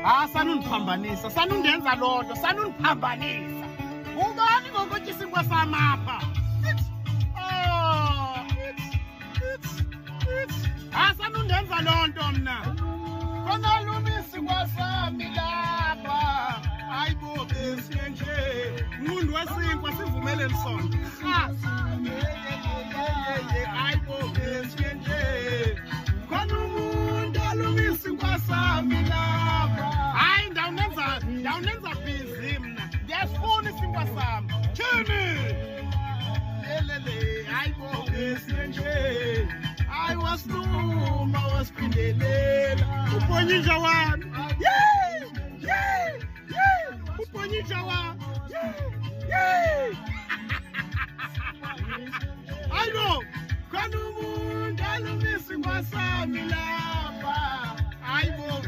Sanundiphambanisa, sanundenza loo nto, sanundiphambanisa. Ungani ngokuthi isinkwa sam apha? Sanundenza loo nto mna. Khona lumi isinkwa sami lapha. Hayi bo, besiye nje. Nqundu wesinkwa sivumeleni sona. Hayi bo, besiye nje. Khona umuntu olumi isinkwa sami lapha. Hayi ndawunenza busy mna. Ndiyasifuna isinkwa sami. Tyhini! Lelele, hayi bo, besiye nje. I was Numa, was Pindelela. Uponija wami. Uponija wami. I know. Kanumu, Dalumisi, Wasami, Lapa. I will